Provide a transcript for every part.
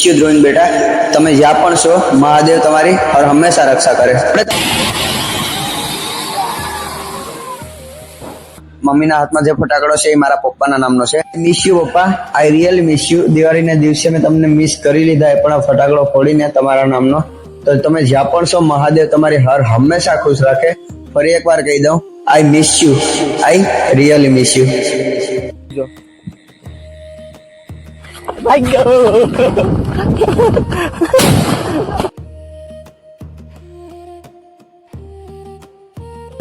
ધ્રુવીન બેટા, તમે જ્યાં પણ છો, મહાદેવ તમારી હર હંમેશા રક્ષા કરે. મમ્મીના હાથમાં જે ફટાકડો છે એ મારા પપ્પાના નામનો છે. મિસ યુ પપ્પા, આઈ રિયલી મિસ યુ. દિવાળીના દિવસે મેં તમને મિસ કરી લીધા, એ પણ આ ફટાકડો ફોડીને તમારા નામનો. તો તમે જ્યાં પણ છો, મહાદેવ તમારી હર હંમેશા ખુશ રાખે. ફરી એકવાર કહી દઉં, I miss you, I really miss you.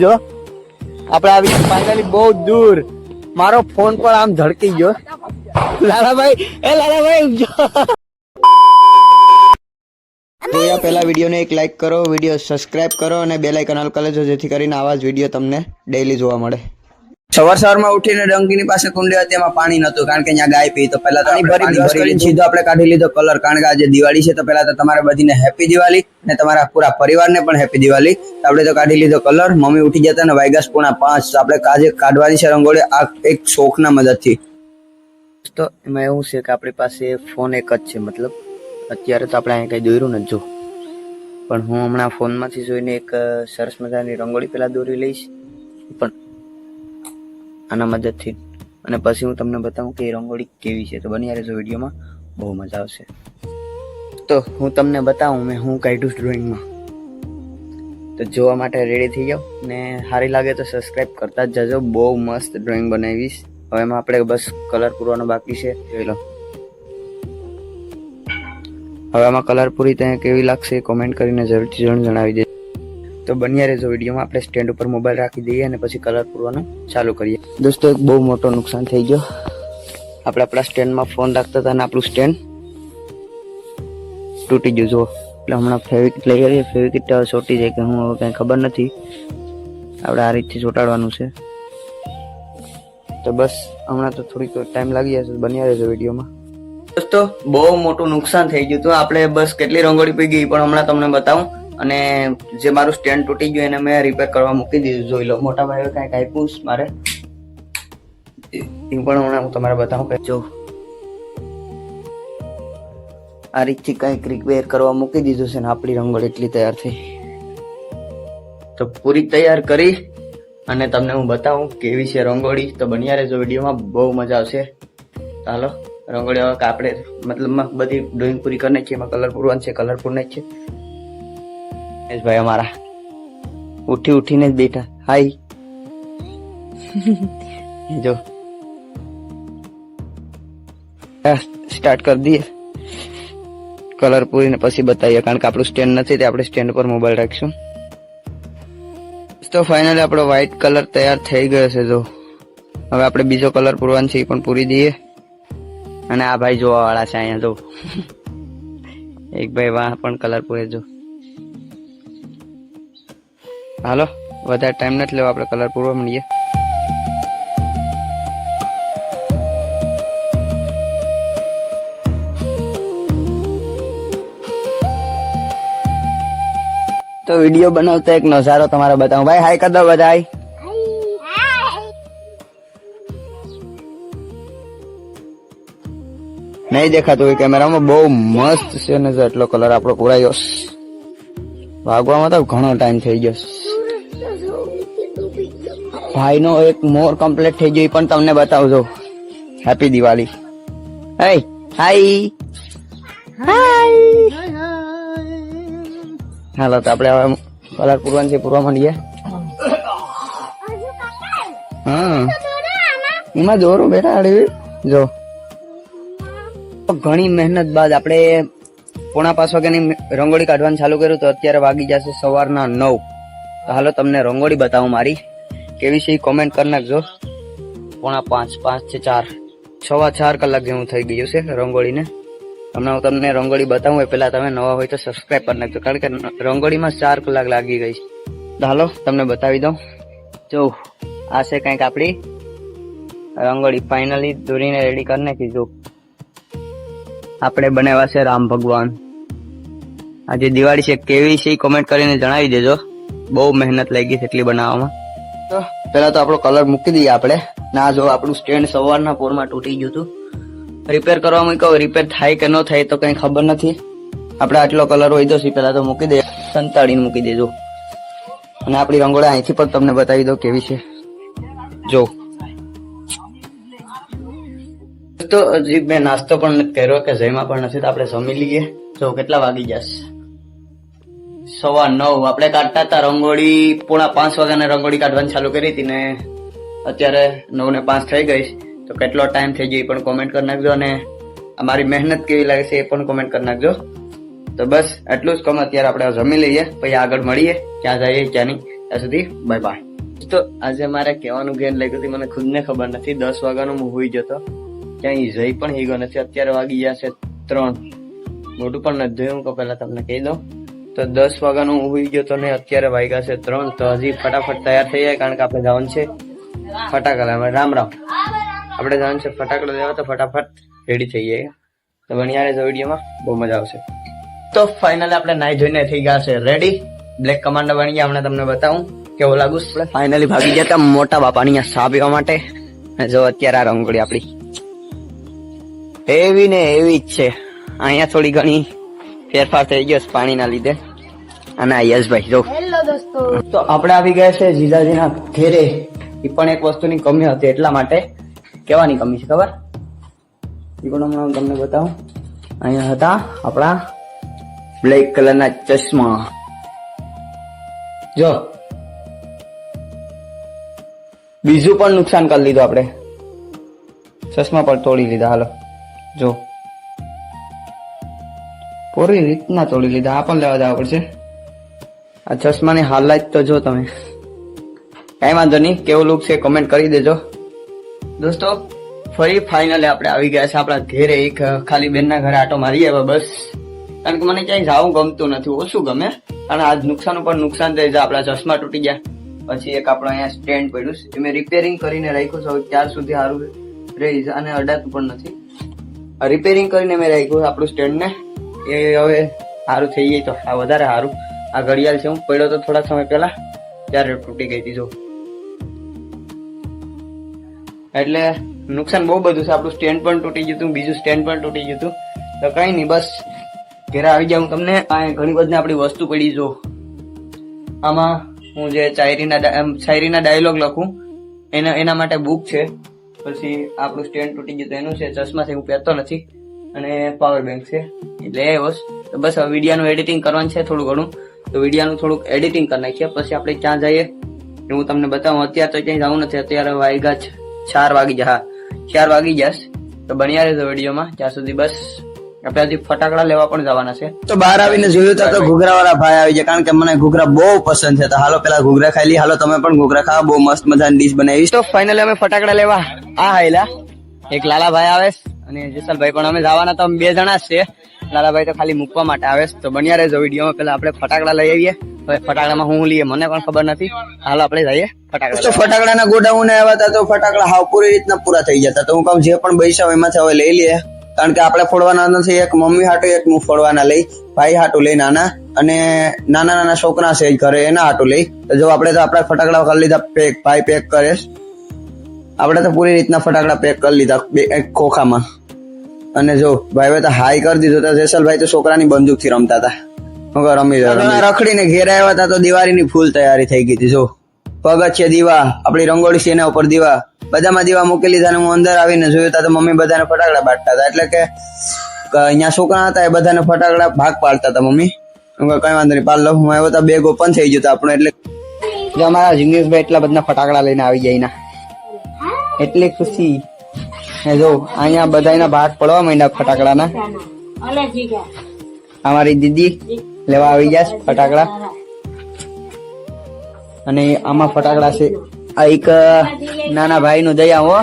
જો આપણે આવી ફાઇનલી બહુ દૂર. મારો ફોન પણ આમ ઝડકી ગયો. લાલાભાઈ જો જોયા પહેલા વિડીયોને એક લાઈક કરો, વિડીયો સબસ્ક્રાઇબ કરો અને બેલ આઇકન ઓલ કરી દેજો, જેથી કરીને આવા જ વિડીયો તમને ડેઈલી જોવા મળે. સવારમાં ઉઠીને ડંકીની પાસે કુંડી હતી, એમાં પાણી નતું, કારણ કે ત્યાં ગાય પી. તો પહેલા તો સીધો આપણે કાઢી લીધો કલર, કારણ કે આજે દિવાળી છે. તો પહેલા તો તમારે બધીને હેપી દિવાળી અને તમારા પૂરા પરિવારને પણ હેપી દિવાળી. આપણે તો કાઢી લીધો કલર. મમ્મી ઉઠી જતા ને વાગ્યા 4:45. તો આપણે આજે કાઢવાની છે રંગોળી આ એક શોખના મદદથી. તો એમાં એવું છે કે આપણી પાસે ફોન એક જ છે, મતલબ અત્યારે તો આપણે અહીં કઈ દોર્યું નથી જો, પણ હું હમણાં ફોનમાંથી જોઈને એક સરસ મજાની રંગોળી પેલા દોરી લઈશ, પણ આના મદદથી, અને પછી હું તમને બતાવું કે એ રંગોળી કેવી છે. તો બની રહેજો વિડીયોમાં, બહુ મજા આવશે. તો હું તમને બતાવું મેં હું કાઢ્યું ડ્રોઈંગમાં. તો જોવા માટે રેડી થઈ જાઓ, ને સારી લાગે તો સબસ્ક્રાઈબ કરતા જ જજો. બહુ મસ્ત ડ્રોઈંગ બનાવીશ. હવે એમાં આપણે બસ કલર પૂરવાનો બાકી છે, જોઈ લો. હવે આમાં કલર પૂરી ત્યાં કેવી લાગશે કોમેન્ટ કરીને જરૂરથી જણાવી દેજો. તો બન્યા રહેજો વિડીયોમાં. આપણે સ્ટેન્ડ ઉપર મોબાઈલ રાખી દઈએ અને પછી કલર પૂરવાનું ચાલુ કરીએ. દોસ્તો એક બહુ મોટો નુકસાન થઈ ગયો. આપણે આપણા સ્ટેન્ડમાં ફોન રાખતા હતા અને આપણું સ્ટેન્ડ તૂટી ગયું જો. એટલે હમણાં ફેવિકિટ લઈ આવીએ. ફેવિકિટ ચોટી જાય કે હું હવે કંઈ ખબર નથી. આપણે આ રીતથી ચોંટાડવાનું છે. તો બસ હમણાં તો થોડીક ટાઈમ લાગી જશે. બન્યા રહેજો વિડીયોમાં. દોસ્તો બહુ મોટું નુકસાન થઈ ગયું હતું. આપણે બસ કેટલી રંગોળી પી ગઈ પણ હમણાં તમને બતાવું. અને જે મારું સ્ટેન્ડ તૂટી ગયું એને મેં રિપેર કરવા મૂકી દીધું. જોઈ લો, મોટા ભાઈએ કાંઈક આપ્યું મારે, એ પણ હમણાં હું તમારે બતાવું કે જો આ રીતથી કંઈક રિપેર કરવા મૂકી દીધું છે ને આપણી રંગોળી એટલી તૈયાર થઈ. તો પૂરી તૈયાર કરી અને તમને હું બતાવું કેવી છે રંગોળી. તો બન્યા રહેજો વિડીયોમાં, બહુ મજા આવશે. ચાલો રંગોળી હવે આપણે મતલબમાં બધી ડ્રોઈંગ પૂરી કરી નાખીએ. એમાં કલર પૂરવાનું છે, કલર પૂર નાખીએ. ભાઈ અમારા ઉઠીને જ બેઠા. હાય જો સ્ટાર્ટ કરી દઈએ કલર પૂરીને પછી બતાવીએ, કારણ કે આપણું સ્ટેન્ડ નથી તે આપણે સ્ટેન્ડ પર મોબાઈલ રાખીશું. તો ફાઇનલી આપણો વ્હાઈટ કલર તૈયાર થઈ ગયો છે. જો હવે આપણે બીજો કલર પૂરવાનો છે, એ પણ પૂરી દઈએ. અને આ ભાઈ જોવા વાળા છે અહીંયા જો. એક ભાઈ વાહ પણ કલર પૂરે જો. હાલો વધારે ટાઈમ નથી લેવો, આપણે કલર પૂરવા મળીએ. તો વિડીયો બનાવતા એક નજારો તમારે બતાવું. ભાઈ હાય કર દો બધા. નહીં દેખાતું હોય કેમેરામાં. બહુ મસ્ત છે ને એટલો કલર આપણો પૂરાયો. ભાગવામાં તો ઘણો ટાઈમ થઈ ગયો. ભાઈ નો એક મોર કમ્પ્લીટ થઈ ગયો, પણ તમને બતાવજો. હેપી દિવાળી. હાય હાલો તો આપણે હવે કલર પૂરવાનું છે, પૂરવા માંડીએ. હા એમાં દોરું બેટા અડવી જો. ઘણી મહેનત બાદ આપણે 4:30 વાગ્યાની રંગોળી કાઢવાનું ચાલુ કર્યું. તો અત્યારે વાગી જશે સવારના 9. તો હાલો તમને રંગોળી બતાવું મારી કેવી છે, કોમેન્ટ કરી નાખજો. 4:30, 5 થી 4, 4.25 કલાક જેવું થઈ ગયું છે રંગોળીને. હમણાં હું તમને રંગોળી બતાવું એ પહેલા તમે નવા હોય તો સબસ્ક્રાઈબ કરી નાખજો, કારણ કે રંગોળીમાં 4 કલાક લાગી ગઈ છે. તો હાલો તમને બતાવી દઉં. જો આ છે કંઈક આપણી રંગોળી. ફાઇનલી દોરીને રેડી કરી નાખી. જો આપણે બનાવ્યા છે રામ ભગવાન. આજે દિવાળી છે, કેવી છે કોમેન્ટ કરીને જણાવી દેજો. બહુ મહેનત લાગી છે એટલી બનાવવામાં. તો પેલા તો આપણો કલર મૂકી દઈએ આપણે. ના જો આપણું સ્ટેન્ડ સવારના પોરમાં તૂટી ગયું હતું, રિપેર કરવા મૂક્યો, રિપેર થાય કે ન થાય તો કઈ ખબર નથી. આપણે આટલો કલર હોય તો પેલા તો મૂકી દે, સંતાડીને મૂકી દેજો. અને આપણી રંગોળી અહીંથી પણ તમને બતાવી દો કેવી છે. જો તો હજી મેં નાસ્તો પણ નથી કર્યો કે જઈમાં પણ નથી, તો આપણે જમી લઈએ. જો કેટલા વાગી જશે, 9:15. આપણે કાઢતા હતા રંગોળી 4:30 વાગ્યાને રંગોળી કાઢવાની ચાલુ કરી હતી ને અત્યારે 9:05 થઈ ગઈ. તો કેટલો ટાઈમ થઈ ગયો એ પણ કોમેન્ટ કરી નાખજો, અને અમારી મહેનત કેવી લાગે છે એ પણ કોમેન્ટ કરી નાખજો. તો બસ એટલું જ કામ. અત્યારે આપણે જમી લઈએ, પછી આગળ મળીએ, ક્યાં જઈએ ક્યાં નહીં. ત્યાં સુધી બાય બાય. તો આજે મારે કહેવાનું ઘેર લાગ્યું હતું, મને ખુદને ખબર નથી. 10 વાગ્યાનો હું હોઈ જતો, ક્યાંય જઈ પણ હીગો નથી. અત્યારે વાગી ગયા છે 3. મોટું પણ નથી જોયું, હું પહેલા તમને કહી દઉં. તો 10 વાગ્યાનો હું હોઈ ગયો તો ને અત્યારે વાગ્યા છે 3. તો હજી ફટાફટ તૈયાર થઈ જાય, કારણ કે આપણે જવાનું છે ફટાકડા લેવા. રામ રામ. આપણે જવાનું છે ફટાકડા લેવા, તો ફટાફટ રેડી થઈ જાય. તો બન્યા રહેજો વિડીયોમાં, બહુ મજા આવશે. તો ફાઇનલી આપણે નાઈ જોઈને થઈ ગયા છે રેડી. બ્લેક કમાન્ડર બની ગયા. હમણાં તમને બતાવું કેવો લાગુ. ફાઇનલી ભાગી ગયા હતા મોટા બાપાની અહીંયા ચા પીવા માટે. જો અત્યારે આ રંગોળી આપડી એવી ને એવી જ છે. અહીંયા થોડી ઘણી ફેરફાર થઈ ગયો પાણીના લીધે. અને આ યશભાઈ જો. હેલો દોસ્તો. તો આપણે આવી ગયા છે જીજાજીના ઘેરે. એ પણ એક વસ્તુની કમી હતી, એટલા માટે. કેવાની કમી છે ખબર? એ પણ હમણાં તમને બતાવું. અહીંયા હતા આપણા બ્લેક કલરના ચશ્મા. જો બીજું પણ નુકસાન કરી લીધું આપણે. ચશ્મા પણ તોડી લીધા. હાલો જો પૂરી રીતના તોડી લીધા. આ પણ લેવા જવા પડશે. આ ચશ્માની હાલત તો જો તમે. કઈ વાંધો નહીં, કેવું લુક છે કમેન્ટ કરી દેજો દોસ્તો. ફરી ફાઇનલી આપણે આવી ગયા છે આપણા ઘેરે. એક ખાલી બેનના ઘરે આટો મારીએ હવે બસ, કારણ કે મને ક્યાંય જવું ગમતું નથી, ઓછું ગમે. અને આજ નુકસાન ઉપર નુકસાન થઈ જાય. આપણા ચશ્મા તૂટી ગયા, પછી એક આપણો અહીંયા સ્ટેન્ડ પડ્યું છે, મેં રિપેરિંગ કરીને રાખ્યું છે. હવે ત્યાર સુધી સારું રહી છે, અને અડાતું પણ નથી. રિપેરિંગ કરીને મેં રાખ્યું આપણું સ્ટેન્ડ ને. એ હવે સારું થઈ જાય તો આ વધારે સારું. આ ઘડિયાળ છે, હું પડ્યો તો થોડા સમય પહેલા, ત્યારે તૂટી ગઈ હતી. જો એટલે નુકસાન બહુ બધું છે. આપણું સ્ટેન્ડ પણ તૂટી ગયું હતું, બીજું સ્ટેન્ડ પણ તૂટી ગયું હતું. તો કઈ નહીં, બસ ઘરે આવી જાઉં તમને. આ ઘણી બધી આપણી વસ્તુ પડી. જો આમાં હું જે શાયરીના ડાયલોગ લખું એના માટે બુક છે. પછી આપણું સ્ટેન્ડ તૂટી ગયું તો એનું છે. ચશ્માથી હું પહેરતો નથી, અને પાવર બેંક છે, એટલે એ વસ્તુ. તો બસ હવે વિડીયાનું એડિટિંગ કરવાનું છે થોડું ઘણું. તો વિડીયાનું થોડુંક એડિટિંગ કરી નાખીએ, પછી આપણે ક્યાં જઈએ એ હું તમને બતાવું. અત્યારે તો ક્યાંય જવું નથી. અત્યારે વાગ્યા 4 વાગી જાય. હા 4 વાગી જશે. તો બન્યા રહેજો વિડીયોમાં. ત્યાં સુધી બસ આપણે હજી ફટાકડા લેવા પણ જવાના છે. તો બહાર આવીને જોયું તો ઘૂઘરા વાળા ભાઈ આવી ગયા, કારણ કે મને ઘૂઘરા બહુ પસંદ છે. તો હાલો પેલા ઘૂઘરા ખાઈ લઈએ. હાલો તમે પણ ઘૂઘરા ખાઓ, બહુ મસ્ત મજાની ડીશ બનાવી. તો ફાઇનલી અમે ફટાકડા લેવા આ હાયલા. એક લાલાભાઈ આવે અને જેસલભાઈ પણ. અમે જવાના તો 2 જણા જ છે. લાલાભાઈ તો ખાલી મૂકવા માટે આવે. તો બન્યા રહેજો વિડીયોમાં. પેલા આપણે ફટાકડા લઈ આવીએ. હવે ફટાકડામાં હું લઈએ મને પણ ખબર નથી. હાલો આપણે જઈએ ફટાકડા. તો ફટાકડાના ગોડાઉન આવ્યા હતા, તો ફટાકડા હાવ પૂરી રીતના પૂરા થઈ જતા. તો હું કહું જે પણ પૈસા એમાંથી હવે લઈ લઈએ, કારણ કે આપણે ફોડવાના નથી. એક મમ્મી હાટું, એક હું ફોડવાના લઈ, ભાઈ હાટું લઈ નાના, અને નાના છોકરા છે ઘરે એના હાટું લઈ. તો જો આપણે તો આપણા ફટાકડા કરી લીધા પેક. ભાઈ પેક કરે. આપણે તો પૂરી રીતના ફટાકડા પેક કરી લીધા એક ખોખામાં. અને જો ભાઈ તો હાઈ કરી દીધું. તો જેસલભાઈ તો છોકરાની બંદૂક થી રમતા હતા. રમી રખડીને ઘેર આવ્યા હતા. તો દિવાળીની ફૂલ તૈયારી થઈ ગઈ હતી. જો પગથિયે દીવા, આપણી રંગોળી છે એના ઉપર દીવા, બધામાં દીવા મૂકી લીધા. અને હું અંદર આવીને જોયું તો મમ્મી બધાને ફટાકડા બાંટતા હતા. એટલે કે અહીંયા છોકરા હતા એ બધાને ફટાકડા ભાગ પાડતા હતા મમ્મી. કઈ વાંધો નહીં, પાડ લો. હું આવ્યો તો બેગ ઓપન થઈ ગયું આપણું. એટલે જો અમારા જિગ્નેશભાઈ એટલા બધા ફટાકડા લઈને આવી જાય ના, એટલી ખુશી. જો અહીંયા બધાના ભાગ પડવા માંડ્યા ફટાકડાના. અમારી દીદી લેવા આવી ગયા ફટાકડા. અને આમાં ફટાકડા છે. આ એક નાના ભાઈ નું દયા. હો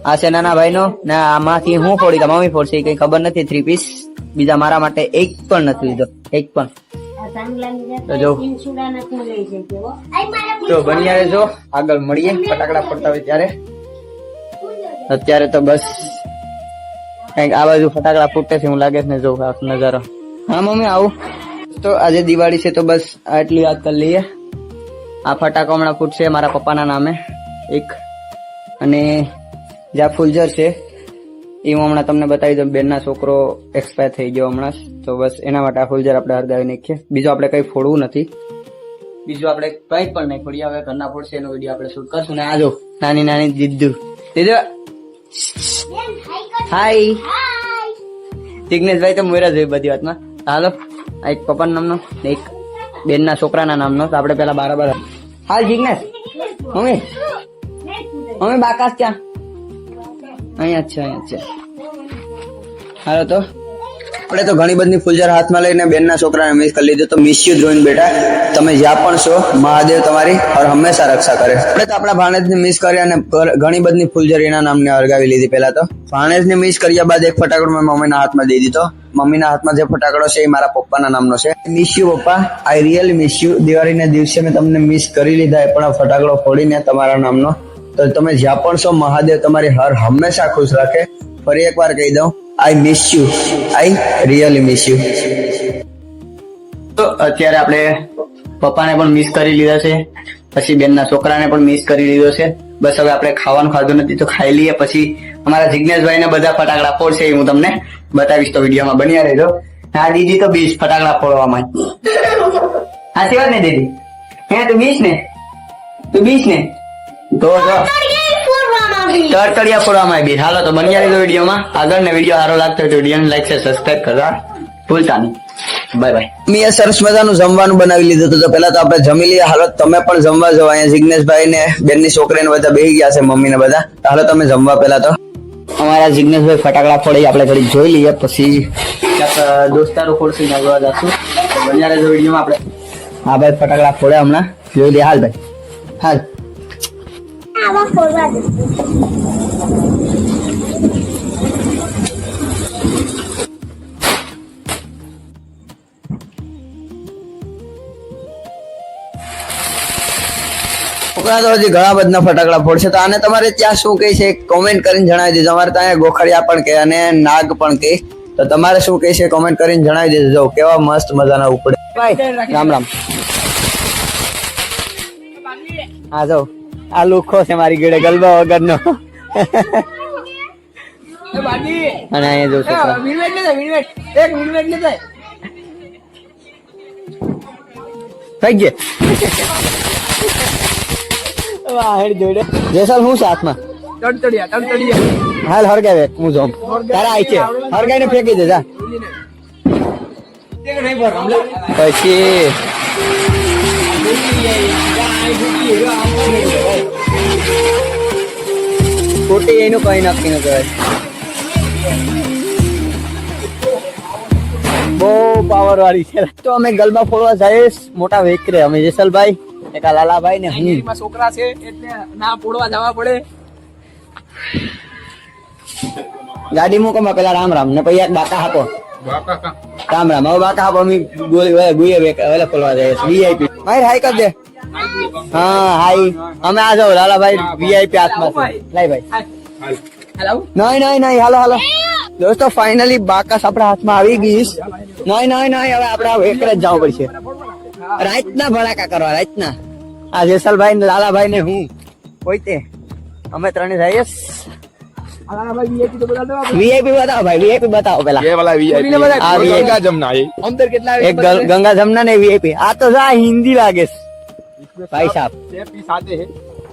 આ છે નાના ભાઈ નો. ના આમાંથી હું ફોડી તા મમ્મી ફોડશે કઈ ખબર નથી. 3 પીસ બીજા મારા માટે એક પણ નથી લીધો, એક પણ. તો બન્યા રહેજો, આગળ મળીએ ફટાકડા ફોડતા હોય ત્યારે. અત્યારે તો બસ કઈક આ બાજુ ફટાકડા ફૂટે છે એવું લાગે છે ને. જો નજારો. હા મમ્મી આવું. તો આજે દિવાળી છે તો બસ આટલી વાત કરી લઈએ. આ ફટાકો હમણાં ફૂટશે મારા પપ્પાના નામે એક. અને જ્યાં ફૂલઝર છે એ હું હમણાં તમને બતાવી દઉં. બેનના છોકરો એક્સપાયર થઈ ગયો હમણાં જ. તો બસ એના માટે આ ફૂલઝાર આપણે હળગાવી નાખીએ. બીજું આપણે કઈ ફોડવું નથી. બીજું આપણે કઈ પણ નહીં ફોડીએ. હવે ઘરના ફોડશે એનો વિડીયો આપણે શૂટ કરશું. ને આ જો નાની નાની જીદ્દુ દીદુ હાય. જિગ્નેશભાઈ તો મોરા જોઈ બધી વાતમાં. હાલો આ એક પપ્પાના નામનો ને એક બેનના છોકરાના નામનો. તો આપણે પેલા બરાબર હાલ જિગ્નેશ. મમ્મી મમ્મી બાકાશ ક્યાં? અહીંયા જ છે. હાલો તો આપણે તો ઘણી બધી ફૂલઝાર હાથમાં લઈને બેનના છોકરાને મિસ કરી લીધું. તો મિસ યુ ધ્રુવીન બેટા, તમે જ્યાં પણ છો મહાદેવ તમારી હર હંમેશા રક્ષા કરે. આપણે તો આપણા ભાણેજને મિસ કરી અને ઘણી બધી ફૂલઝાર એના નામને હળગાવી લીધી. પહેલા તો ભાણેજને મિસ કર્યા બાદ એક ફટાકડો મેં મમ્મીના હાથમાં દઈ દીધો. મમ્મીના હાથમાં જે ફટાકડો છે એ મારા પપ્પાના નામનો છે. મિસ યુ પપ્પા, આઈ રિયલી મિસ યુ. દિવાળીના દિવસે મેં તમને મિસ કરી લીધા એ પણ આ ફટાકડો ફોડીને તમારા નામનો. તો તમે જ્યાં પણ છો મહાદેવ તમારી હર હંમેશા ખુશ રાખે. ફરી એકવાર કહી દઉં, I miss you, I really miss you. તો અત્યારે આપણે પપ્પાને પણ મિસ કરી લીધા છે, પછી બેનના છોકરાને પણ મિસ કરી લીધો છે. બસ હવે આપણે ખાવાનું ખાધું નથી તો ખાઈ લઈએ. પછી અમારા જિગ્નેશભાઈ ને બધા ફટાકડા ફોડશે એ હું તમને બતાવીશ. તો વિડીયોમાં બન્યા રહેજો. હા દીદી તો 20 ફટાકડા ફોડવામાં. સાચી વાત ને દીદી? હે તું 20 ને? તું 20 ને? તો તરતડિયા ફોડવામાં આવી. હાલો તો બન્યા રહેજો વિડીયોમાં આગળ. ને વિડીયો સારો લાગતો હોય તો વિડીયોને લાઈક છે સબસ્ક્રાઇબ કરવા ભૂલતા નહીં. Bye bye. મેં સરસ મજાનું જમવાનું બનાવી લીધું હતું. તો પેલા તો આપણે જમી લઈએ. હાલો તમે પણ જમવા જાઓ. અહીંયા જિગ્નેશભાઈ ને બેનની છોકરીને બધા બેસી ગયા છે, મમ્મી ને બધા. હાલો તમે જમવા. પેલા તો અમારા જિગ્નેશભાઈ ફટાકડા ફોડે આપણે ઘડી જોઈ લઈએ. પછી દોસ્તારો ફોડશે જોવા જશું. બન્યા રહેજો વિડીયોમાં. આપણે હા ભાઈ ફટાકડા ફોડે હમણાં જોઈ લઈએ. હાલ ભાઈ હાલ. છોકરા તો હજી ઘણા બધા ફટાકડા ફોડશે. તો આને તમારે ત્યાં શું કહે છે કોમેન્ટ કરીને જણાવી દેજો. અમારે ત્યાં ગોખડિયા પણ કહે અને નાગ પણ કહે. તો તમારે શું કહે છે કોમેન્ટ કરીને જણાવી દેજો. જો કેવા મસ્ત મજાના ઉપડે. રામ રામ. હા જો આ લુખો છે મારી ગળે ગલબા વગરનો. અને અહીંયા જો છોકરા થઈ ગયા. જેસલ હું સાથમાં હાલ હરગાવે હું જોમ તારા આઈ છે હરગાઈને ફેંકી દે જા. પછી ખોટી એનું કઈ નક્કી ન કહેવાય. બહુ પાવર વાળી છે. તો અમે ગલબા ફોડવા જઈએ મોટા વેકરે. અમે જેસલભાઈ એક આ લાલાભાઈ ને હું. છોકરા છે એટલે ના ફોડવા જવા પડે. ગાડી મૂકો માં પેલા રામ રામ ને પછી એક બાકા આપો. રામ રામ. હવે બાકા આપો. અમે ગુએ વેલા ફોડવા જઈએ વીઆઈપી. ભાઈ હાઈ કર દે. હા હાઈ. અમે આ જાઓ લાલાભાઈ વીઆઈપી હાથમાં છે. લાઈ ભાઈ. નહીં નહીં નહીં હાલો હાલો દોસ્તો. ફાઇનલી બાકાસ આપણા હાથમાં આવી ગઈ. નહીં નહીં નહીં હવે આપણે એકરે જ જવું પડશે. રાતના ભડાકા કરવા રાતના. આ જેસલભાઈ ને લાલાભાઈ ને હું કોઈ તે અમે ત્રણે જઈએ. વીઆઈપી બતાવો ભાઈ. વીઆઈપી બતાવો પેલા. એક ગંગા જમના ને વીઆઈપી. આ તો જા હિન્દી લાગે ભાઈ સાहब.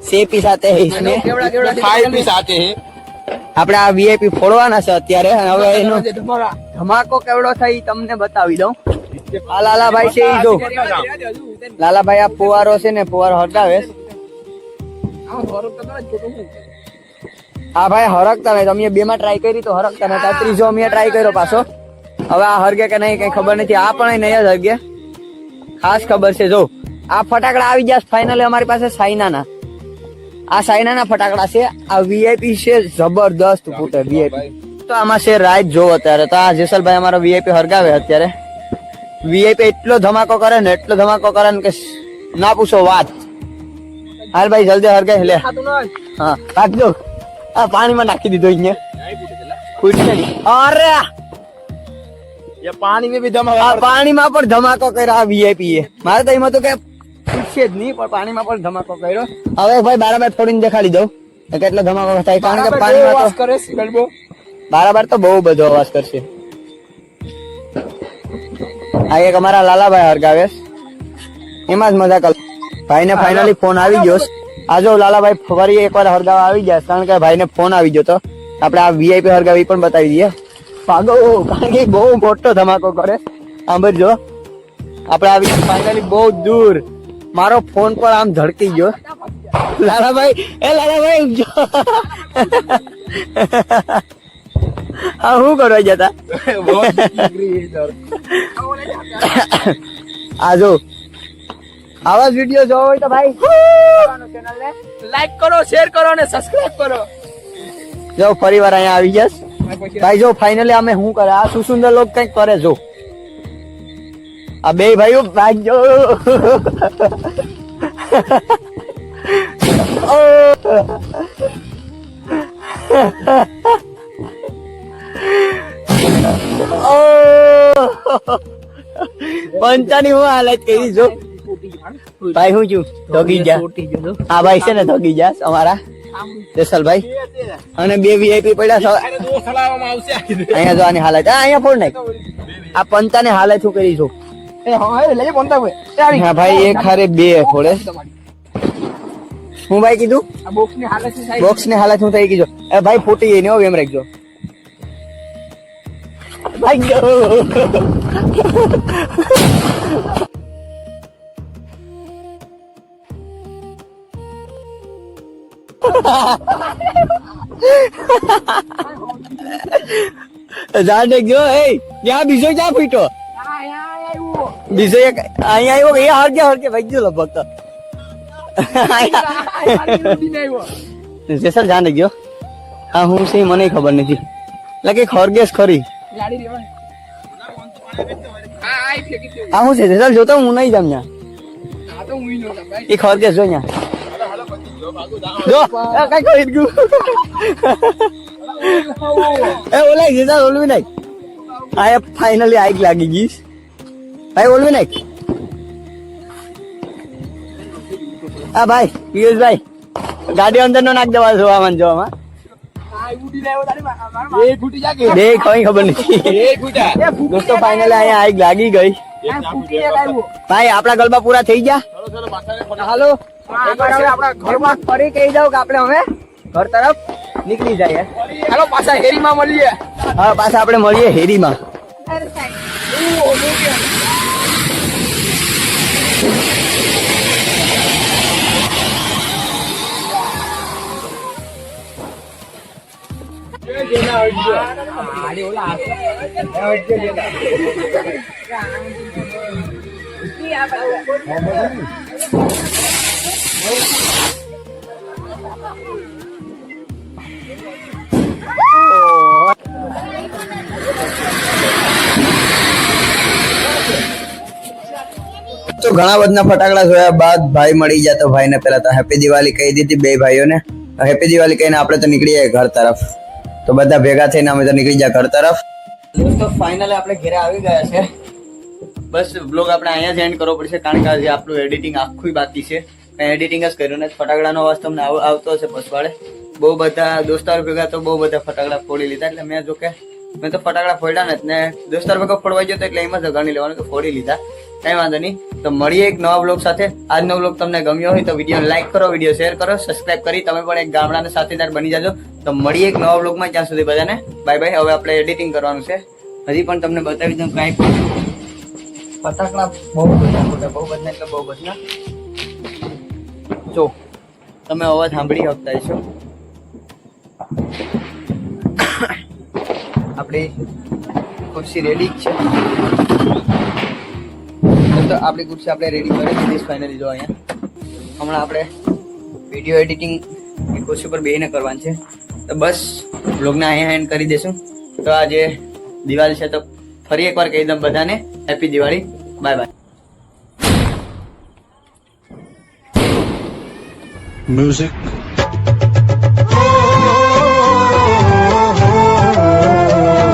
छह पीस आते हैं इसमें. 5 पीस आते हैं. આપણે આ વીઆઈપી ફોડવાના છે અત્યારે. હવે એનો ધમાકો કેવડો થાય તમને બતાવી દઉં. આ લાલાભાઈ છે ઈ જો લાલાભાઈ આ ફુવારો છે ને ફુવારો હટાવે. હા ભાઈ હરકતા નહીં. તમે બે માં ટ્રાય કરી તો હરકતા નતા. ત્રીજો અમે ટ્રાય કર્યો પાછો. હવે આ હરગે કે નહીં કઈ ખબર નથી. આ પણ નહીં જ હરગે. ખાસ ખબર છે જો આ ફટાકડા આવી ગયા ફાઇનલી અમારી પાસે સાઇનાના. આ સાઇનાના ફટાકડા છે. આ વીઆઈપી છે જબરદસ્ત ફૂટે વીઆઈપી. તો આમાં છે રાઈટ જો અત્યારે. તો આ જેસલભાઈ અમારો વીઆઈપી હરગાવે અત્યારે. વીઆઈપી એટલો ધમાકો કરે ને એટલો ધમાકો કરે ને કે ના પૂછો વાત. હાલ ભાઈ જલ્દી હરગાય લે. હા રાખજો. આ પાણીમાં નાખી દીધો અહીંયા. ફૂટશે નહીં. અરે પાણી में भी धमाका. આ પાણીમાં પણ ધમાકો કર્યો આ વીઆઈપી એ. મારે તો એમાં તો કે પૂછશે જ નહીં પણ પાણીમાં પણ ધમાકો કર્યો. હવે ભાઈ બરાબર થોડીને દેખાડી દઉં કેટલો ધમાકો થાય. કારણ કે પાણીમાં તો કરે ગલબો. બારાબાર તો બહુ બધો અવાજ કરશે. આ એક અમારા લાલાભાઈ હરગાવે એમાં જ મજા કર. ભાઈ ને ફાઇનલી ફોન આવી ગયો. આ જો લાલાભાઈ ફરી એકવાર હરગાવા આવી ગયા કારણ કે ભાઈ ને ફોન આવી ગયો તો આપણે આ વીઆઈપી હરગાવી પણ બતાવી દઈએ. ભાગો કારણ કે બહુ મોટો ધમાકો કરે. સાંભળજો આપણે આવી ફાઇનલી બહુ દૂર. મારો ફોન પર આમ ધડકી ગયો. લાલાભાઈ જો હા શું કરવા જતા આ જો આવા જ વિડીયો જોવો હોય તો ભાઈ ચેનલ ને લાઈક કરો, શેર કરો અને સબસ્ક્રાઇબ કરો. જો ફરી વાર અહીંયા આવી જશ ભાઈ. જો ફાઇનલી અમે શું કરે આ સુસુંદર લોક કઈક કરે. જો આ બે ભાઈઓ ભાગ્યો પંચાની હું હાલત કરી. જો ભાઈ હું છું ધોગી જા. આ ભાઈ છે ને ધોગી જા અમારા જસલભાઈ અને બે વીઆઈપી પડ્યા છે. અહીંયા જો આની હાલત અહીંયા ફોડ નાખ. આ પંચાને હાલત શું કરી છું. હા ભાઈ એક હારે બે ફોડે. હું ભાઈ કીધું બોક્સ ની હાલત શું થઈ ગઈ. એ ભાઈ ફૂટી ગઈ ને હો એમ રાખજો ભાઈ. જાણ દેખજો. એ ત્યાં બીજો ક્યાં ફીટો બીજો એક અહીંયા આવ્યો. એ હરકે ભાઈ લગભગ તો જેસલ જાણ દેખજો. હા હું છે મને ખબર નથી લાગે ખરગેસ ખરી. હા હું છે જેસલ જોતો હું નહીં જામ ત્યાં. એ ખરગેસ જો ત્યાં જો કઈ કરી ગયું. એ ઓલા જેસલ ઓલવી નાખ. આ ફાઇનલી આઈક લાગી ગઈ ભાઈ. ઓલવી નાખ. હા ભાઈ પિયુષભાઈ ગાડી અંદર નો નાખ દેવા જોવામાં જોવામાં બે કઈ ખબર નથી. દોસ્તો ફાઇનલી અહીંયા આઈક લાગી ગઈ ભાઈ. આપડા ગલબા પૂરા થઈ ગયા. હાલો ઘરમાં ફરી કહી દઉં કે આપણે હવે ઘર તરફ નીકળી જાય. હાલો પાછા હેરીમાં મળીએ. હા પાછા આપણે મળીએ હેરીમાં. તો ઘણા બધા ફટાકડા જોયા બાદ ભાઈ મળી ગયા. તો ભાઈને પેલા તો હેપી દિવાળી કહી દીધી બે ભાઈઓને. હેપી દિવાળી કહીને આપણે તો નીકળી જાય ઘર તરફ. તો બધા ભેગા થઈને અમે તો નીકળી જાય ઘર તરફ. દોસ્તો ફાઇનલી આપણે ઘરે આવી ગયા છે. બસ બ્લોગ આપણે અહીંયા જ એન્ડ કરવો પડશે કારણ કે આજે આપણું એડિટિંગ આખું બાકી છે. એડિટિંગ જ કર્યું ને ફટાકડાનો અવાજ તમને આવતો હશે પછવાડે. બહુ બધા દોસ્તારો ભેગા તો બહુ બધા ફટાકડા ફોડી લીધા. એટલે મેં જો કે મેં તો ફટાકડા ફોડ્યા ને ને દોસ્તાર ભેગા ફોડવાઈ ગયો તો એટલે એમાં જ ગણી લેવાનું તો ફોડી લીધા. કઈ વાંધો નહીં. તો મળીએ એક નવા બ્લોગ સાથે. આજનો બ્લોગ તમને ગમ્યો હોય તો વિડીયો લાઈક કરો, વિડીયો શેર કરો, સબસ્ક્રાઇબ કરી તમે પણ એક ગામડાના સાથીદાર બની જાજો. તો મળીએ એક નવા બ્લોગમાં. ત્યાં સુધી બધાને બાય બાય. હવે આપણે એડિટિંગ કરવાનું છે. હજી પણ તમને બતાવી દઉં કાંઈ ફટાકડા બહુ બધા એટલે બહુ બધા. જો તમે અવાજ સાંભળી શકતા છો. આપણી ખુરશી રેડી છે. તો આપણી ખુરશી આપણે રેડી કરી દીધી ફાઇનલી. જો અહીંયા હમણાં આપણે વિડીયો એડિટિંગ ખુરશી પર બેહીને કરવાનું છે. તો બસ બ્લોગને અહીંયા એન્ડ કરી દઈશું. તો આજે દિવાળી છે તો ફરી એકવાર કહી દઉં બધાને happy Diwali. Bye bye. Music